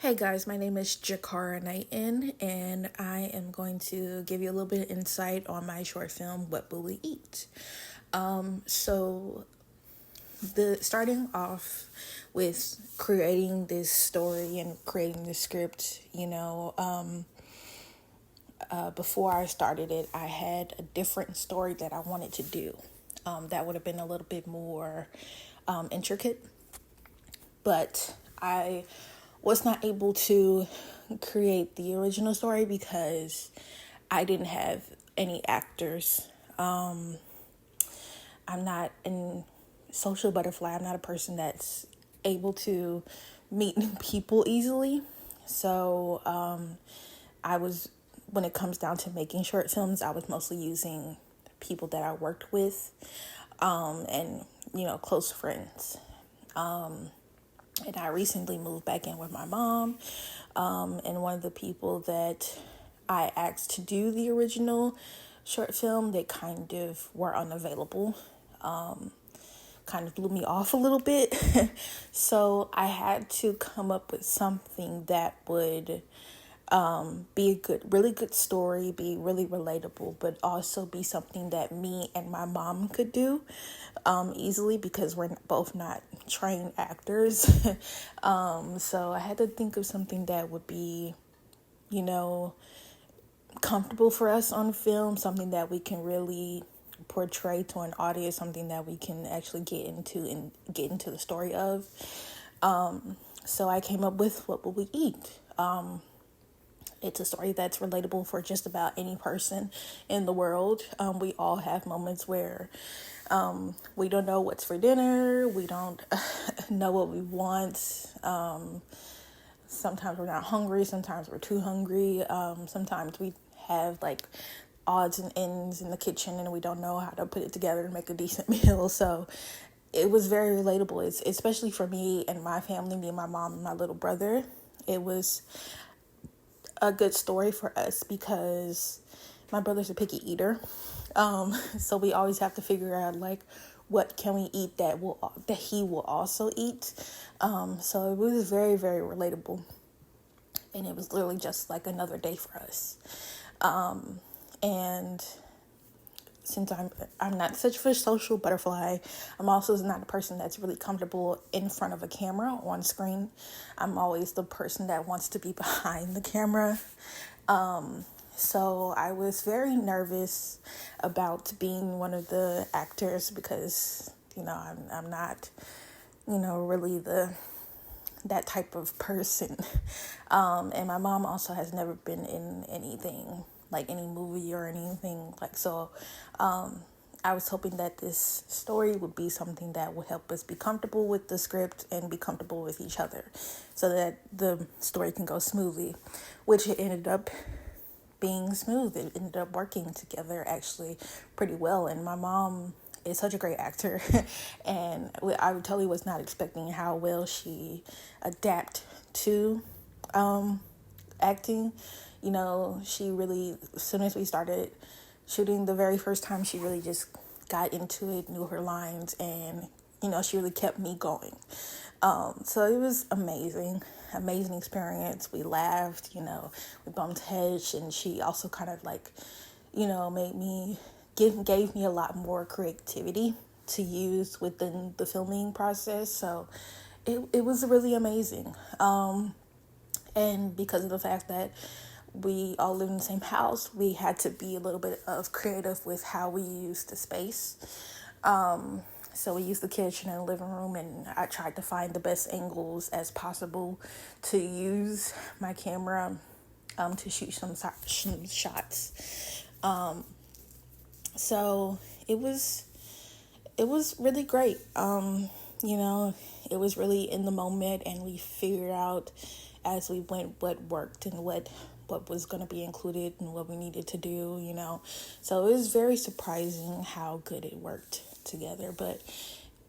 Hey guys, my name is JaKara Knighten, and I am going to give you a little bit of insight on my short film, What Will We Eat? So the starting off with creating this story and creating the script, before I started it, I had a different story that I wanted to do. That would have been a little bit more intricate, but I was not able to create the original story because I didn't have any actors. I'm not a social butterfly. I'm not a person that's able to meet new people easily. So I was, when it comes down to making short films, I was mostly using people that I worked with and, close friends. And I recently moved back in with my mom. And one of the people that I asked to do the original short film, they kind of were unavailable. Kind of blew me off a little bit. So I had to come up with something that would be a really good story, be really relatable, but also be something that me and my mom could do easily because we're both not trained actors. So I had to think of something that would be, comfortable for us on film, something that we can really portray to an audience, something that we can actually get into and get into the story of. So I came up with What Will We Eat? It's a story that's relatable for just about any person in the world. We all have moments where we don't know what's for dinner. We don't know what we want. Sometimes we're not hungry. Sometimes we're too hungry. Sometimes we have like odds and ends in the kitchen and we don't know how to put it together and make a decent meal. So it was very relatable. It's especially for me and my family, me and my mom and my little brother. It was a good story for us because my brother's a picky eater. So we always have to figure out like what can we eat that he will also eat. So it was very, very relatable. And it was literally just like another day for us. And since I'm not such a social butterfly, I'm also not a person that's really comfortable in front of a camera on screen. I'm always the person that wants to be behind the camera. So I was very nervous about being one of the actors because, I'm not, really that type of person. And my mom also has never been in anything like any movie or anything like so. I was hoping that this story would be something that would help us be comfortable with the script and be comfortable with each other so that the story can go smoothly, which it ended up being smooth. It ended up working together actually pretty well. And my mom is such a great actor and I totally was not expecting how well she adapt to acting. She really, as soon as we started shooting the very first time, she really just got into it, knew her lines, and, she really kept me going. So it was amazing experience. We laughed, we bumped heads, and she also kind of like, gave me a lot more creativity to use within the filming process. So it was really amazing. And because of the fact that we all live in the same house, we had to be a little bit of creative with how we used the space. So we used the kitchen and the living room, and I tried to find the best angles as possible to use my camera to shoot some shots. So it was really great. It was really in the moment, and we figured out as we went what worked and what was going to be included and what we needed to do, So it was very surprising how good it worked together, but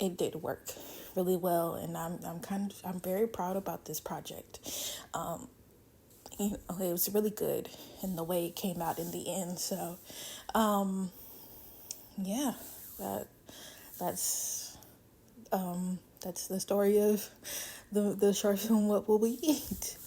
it did work really well, and I'm very proud about this project. It was really good in the way it came out in the end. So, yeah, that's the story of the short film What Will We Eat?